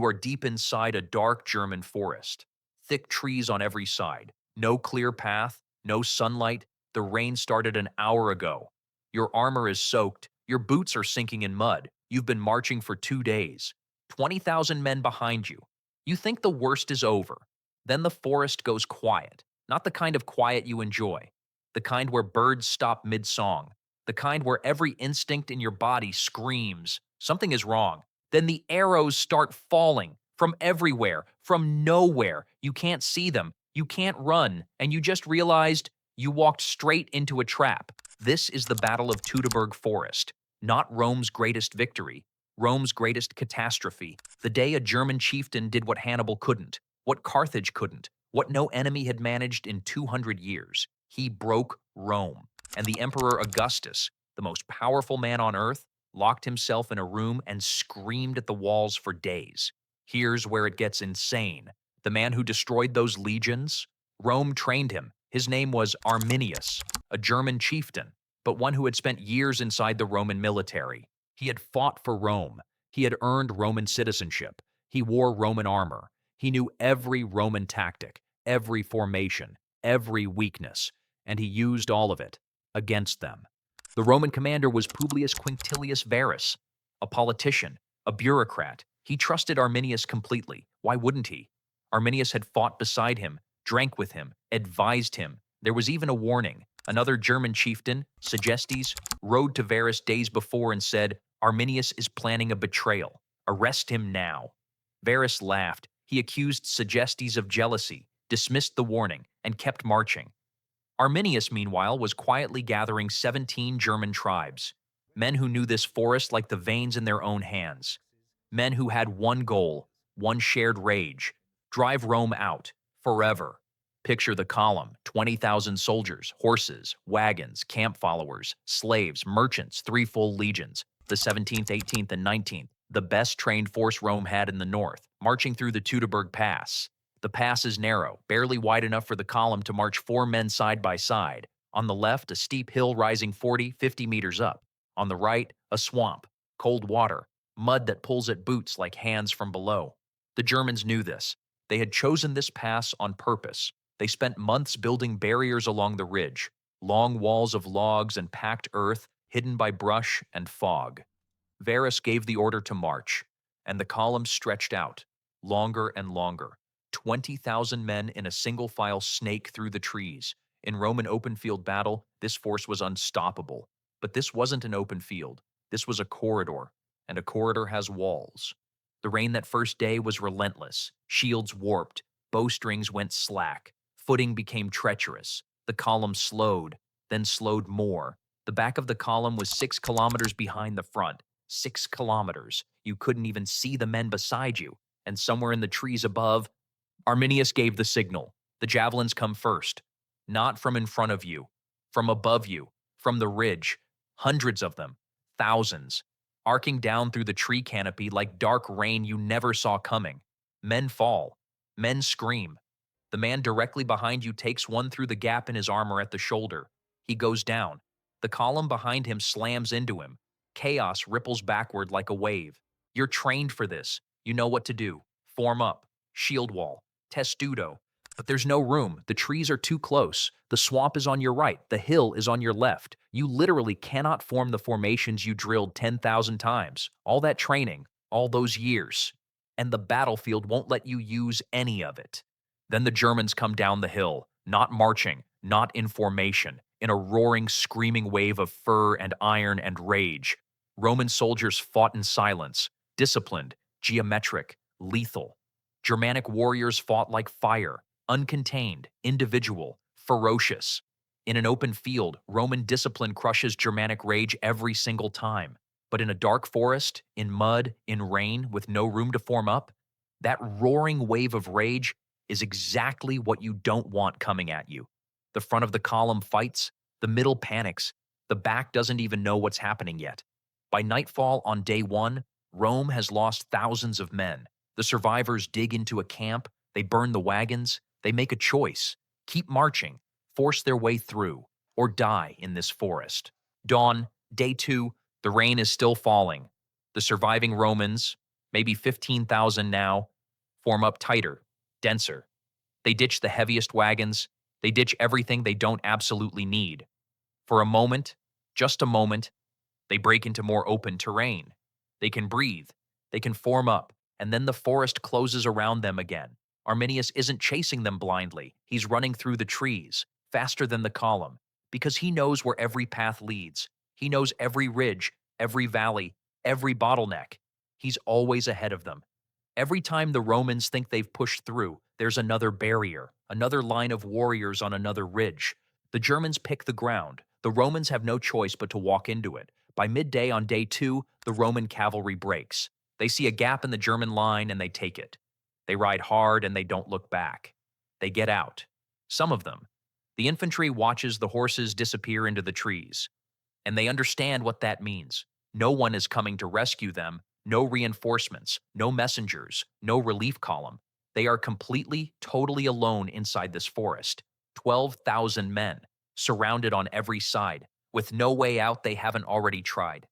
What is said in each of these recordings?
You are deep inside a dark German forest. Thick trees on every side. No clear path, no sunlight. The rain started an hour ago. Your armor is soaked. Your boots are sinking in mud. You've been marching for 2 days. 20,000 men behind you. You think the worst is over. Then the forest goes quiet. Not the kind of quiet you enjoy. The kind where birds stop mid-song. The kind where every instinct in your body screams, something is wrong. Then the arrows start falling from everywhere, from nowhere. You can't see them, you can't run, and you just realized you walked straight into a trap. This is the Battle of Teutoburg Forest, not Rome's greatest victory, Rome's greatest catastrophe. The day a German chieftain did what Hannibal couldn't, what Carthage couldn't, what no enemy had managed in 200 years. He broke Rome. And the Emperor Augustus, the most powerful man on earth, locked himself in a room and screamed at the walls for days. Here's where it gets insane. The man who destroyed those legions, Rome trained him. His name was Arminius, a German chieftain, but one who had spent years inside the Roman military. He had fought for Rome. He had earned Roman citizenship. He wore Roman armor. He knew every Roman tactic, every formation, every weakness, and he used all of it against them. The Roman commander was Publius Quinctilius Varus, a politician, a bureaucrat. He trusted Arminius completely. Why wouldn't he? Arminius had fought beside him, drank with him, advised him. There was even a warning. Another German chieftain, Segestes, rode to Varus days before and said, "Arminius is planning a betrayal. Arrest him now." Varus laughed. He accused Segestes of jealousy, dismissed the warning, and kept marching. Arminius, meanwhile, was quietly gathering 17 German tribes, men who knew this forest like the veins in their own hands, men who had one goal, one shared rage: drive Rome out, forever. Picture the column: 20,000 soldiers, horses, wagons, camp followers, slaves, merchants, 3 full legions, the 17th, 18th, and 19th, the best trained force Rome had in the north, marching through the Teutoburg Pass. The pass is narrow, barely wide enough for the column to march 4 men side by side. On the left, a steep hill rising 40, 50 meters up. On the right, a swamp, cold water, mud that pulls at boots like hands from below. The Germans knew this. They had chosen this pass on purpose. They spent months building barriers along the ridge, long walls of logs and packed earth hidden by brush and fog. Varus gave the order to march, and the column stretched out, longer and longer. 20,000 men in a single file snake through the trees. In Roman open field battle, this force was unstoppable. But this wasn't an open field. This was a corridor, and a corridor has walls. The rain that first day was relentless. Shields warped. Bowstrings went slack. Footing became treacherous. The column slowed, then slowed more. The back of the column was 6 kilometers behind the front. 6 kilometers. You couldn't even see the men beside you. And somewhere in the trees above, Arminius gave the signal. The javelins come first. Not from in front of you, from above you, from the ridge. Hundreds of them, thousands, arcing down through the tree canopy like dark rain you never saw coming. Men fall. Men scream. The man directly behind you takes one through the gap in his armor at the shoulder. He goes down. The column behind him slams into him. Chaos ripples backward like a wave. You're trained for this. You know what to do. Form up. Shield wall. Testudo. But there's no room. The trees are too close. The swamp is on your right. The hill is on your left. You literally cannot form the formations you drilled 10,000 times. All that training, all those years. And the battlefield won't let you use any of it. Then the Germans come down the hill, not marching, not in formation, in a roaring, screaming wave of fur and iron and rage. Roman soldiers fought in silence, disciplined, geometric, lethal. Germanic warriors fought like fire, uncontained, individual, ferocious. In an open field, Roman discipline crushes Germanic rage every single time. But in a dark forest, in mud, in rain, with no room to form up, that roaring wave of rage is exactly what you don't want coming at you. The front of the column fights, the middle panics, the back doesn't even know what's happening yet. By nightfall on day 1, Rome has lost thousands of men. The survivors dig into a camp, they burn the wagons, they make a choice: keep marching, force their way through, or die in this forest. Dawn, day 2, the rain is still falling. The surviving Romans, maybe 15,000 now, form up tighter, denser. They ditch the heaviest wagons. They ditch everything they don't absolutely need. For a moment, just a moment, they break into more open terrain. They can breathe. They can form up. And then the forest closes around them again. Arminius isn't chasing them blindly. He's running through the trees, faster than the column, because he knows where every path leads. He knows every ridge, every valley, every bottleneck. He's always ahead of them. Every time the Romans think they've pushed through, there's another barrier, another line of warriors on another ridge. The Germans pick the ground. The Romans have no choice but to walk into it. By midday on day 2, the Roman cavalry breaks. They see a gap in the German line and they take it. They ride hard and they don't look back. They get out. Some of them. The infantry watches the horses disappear into the trees. And they understand what that means. No one is coming to rescue them, no reinforcements, no messengers, no relief column. They are completely, totally alone inside this forest. 12,000 men, surrounded on every side, with no way out they haven't already tried.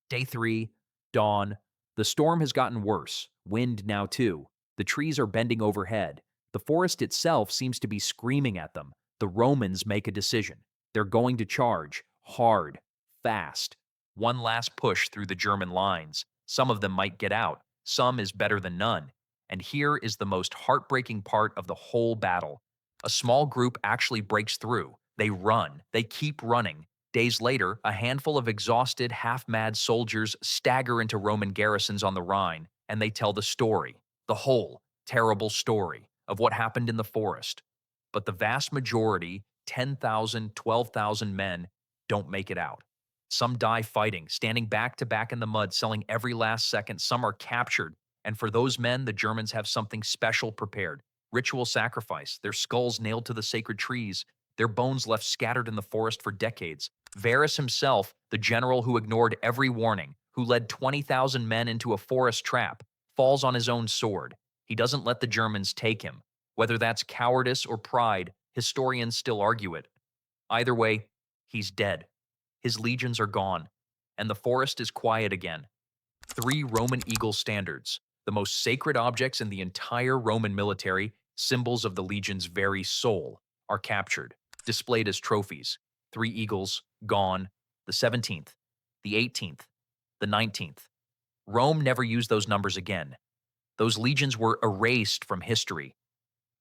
Day 3, dawn. The storm has gotten worse, wind now too. The trees are bending overhead. The forest itself seems to be screaming at them. The Romans make a decision. They're going to charge, hard, fast. One last push through the German lines. Some of them might get out. Some is better than none. And here is the most heartbreaking part of the whole battle. A small group actually breaks through. They run. They keep running. Days later, a handful of exhausted, half-mad soldiers stagger into Roman garrisons on the Rhine, and they tell the story, the whole terrible story of what happened in the forest. But the vast majority, 10,000, 12,000 men, don't make it out. Some die fighting, standing back to back in the mud, selling every last second. Some are captured. And for those men, the Germans have something special prepared. Ritual sacrifice, their skulls nailed to the sacred trees, their bones left scattered in the forest for decades. Varus himself, the general who ignored every warning, who led 20,000 men into a forest trap, falls on his own sword. He doesn't let the Germans take him. Whether that's cowardice or pride, historians still argue it. Either way, he's dead. His legions are gone, and the forest is quiet again. 3 Roman eagle standards, the most sacred objects in the entire Roman military, symbols of the legion's very soul, are captured, displayed as trophies. 3 eagles, gone. The 17th, the 18th, the 19th. Rome never used those numbers again. Those legions were erased from history.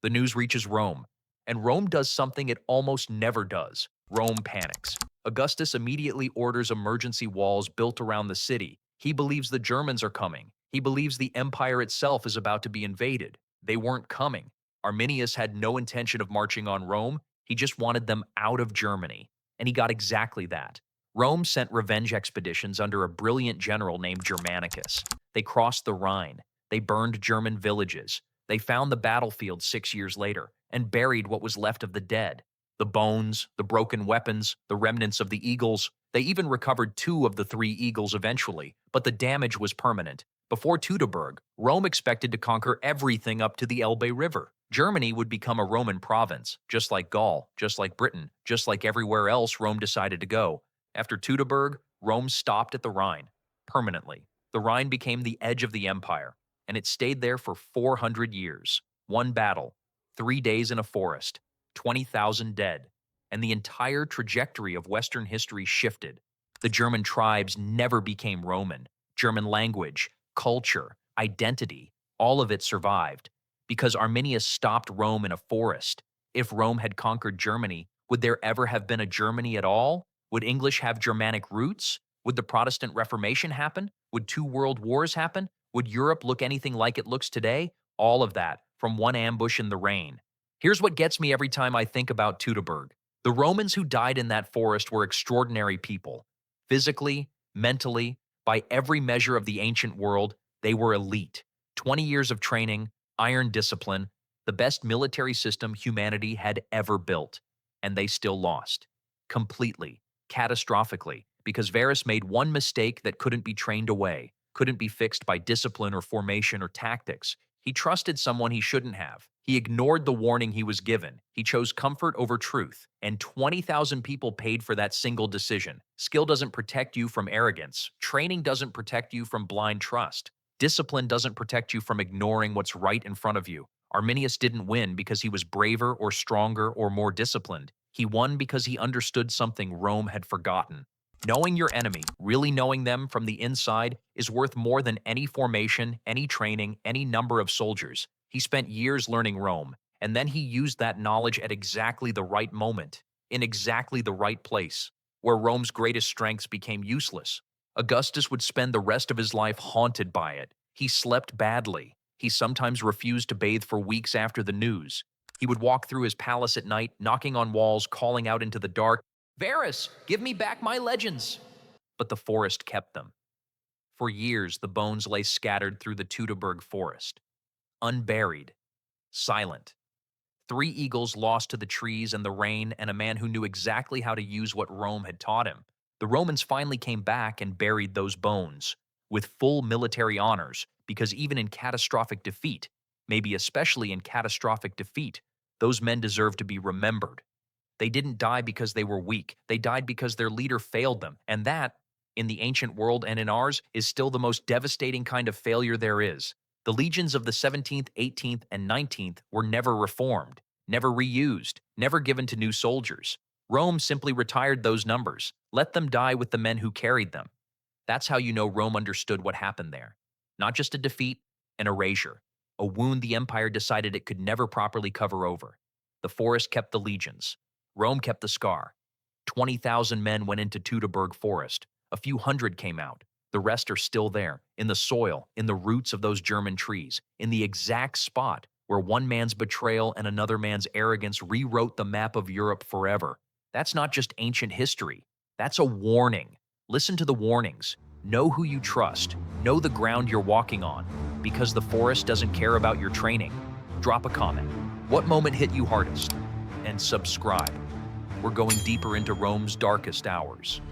The news reaches Rome, and Rome does something it almost never does. Rome panics. Augustus immediately orders emergency walls built around the city. He believes the Germans are coming. He believes the empire itself is about to be invaded. They weren't coming. Arminius had no intention of marching on Rome. He just wanted them out of Germany. And he got exactly that. Rome sent revenge expeditions under a brilliant general named Germanicus. They crossed the Rhine. They burned German villages. They found the battlefield 6 years later and buried what was left of the dead. The bones, the broken weapons, the remnants of the eagles. They even recovered 2 of the 3 eagles eventually, but the damage was permanent. Before Teutoburg, Rome expected to conquer everything up to the Elbe River. Germany would become a Roman province, just like Gaul, just like Britain, just like everywhere else Rome decided to go. After Teutoburg, Rome stopped at the Rhine, permanently. The Rhine became the edge of the empire, and it stayed there for 400 years. One battle, 3 days in a forest, 20,000 dead, and the entire trajectory of Western history shifted. The German tribes never became Roman. German language, culture, identity, all of it survived because Arminius stopped Rome in a forest. If Rome had conquered Germany, would there ever have been a Germany at all? Would English have Germanic roots? Would the Protestant Reformation happen? Would 2 world wars happen? Would Europe look anything like it looks today? All of that from one ambush in the rain. Here's what gets me every time I think about Teutoburg. The Romans who died in that forest were extraordinary people. Physically, mentally, by every measure of the ancient world, they were elite. 20 years of training, iron discipline, the best military system humanity had ever built. And they still lost. Completely, catastrophically, because Varus made one mistake that couldn't be trained away, couldn't be fixed by discipline or formation or tactics. He trusted someone he shouldn't have. He ignored the warning he was given. He chose comfort over truth. And 20,000 people paid for that single decision. Skill doesn't protect you from arrogance. Training doesn't protect you from blind trust. Discipline doesn't protect you from ignoring what's right in front of you. Arminius didn't win because he was braver or stronger or more disciplined. He won because he understood something Rome had forgotten. Knowing your enemy, really knowing them from the inside, is worth more than any formation, any training, any number of soldiers. He spent years learning Rome, and then he used that knowledge at exactly the right moment, in exactly the right place, where Rome's greatest strengths became useless. Augustus would spend the rest of his life haunted by it. He slept badly. He sometimes refused to bathe for weeks after the news. He would walk through his palace at night, knocking on walls, calling out into the dark, "Varus, give me back my legends!" But the forest kept them. For years, the bones lay scattered through the Teutoburg Forest, unburied, silent. 3 eagles lost to the trees and the rain, and a man who knew exactly how to use what Rome had taught him. The Romans finally came back and buried those bones with full military honors, because even in catastrophic defeat, maybe especially in catastrophic defeat, those men deserve to be remembered. They didn't die because they were weak. They died because their leader failed them. And that, in the ancient world and in ours, is still the most devastating kind of failure there is. The legions of the 17th, 18th, and 19th were never reformed, never reused, never given to new soldiers. Rome simply retired those numbers, let them die with the men who carried them. That's how you know Rome understood what happened there. Not just a defeat, an erasure, a wound the empire decided it could never properly cover over. The forest kept the legions. Rome kept the scar. 20,000 men went into Teutoburg Forest. A few hundred came out. The rest are still there, in the soil, in the roots of those German trees, in the exact spot where one man's betrayal and another man's arrogance rewrote the map of Europe forever. That's not just ancient history. That's a warning. Listen to the warnings. Know who you trust. Know the ground you're walking on. Because the forest doesn't care about your training. Drop a comment. What moment hit you hardest? And subscribe. We're going deeper into Rome's darkest hours.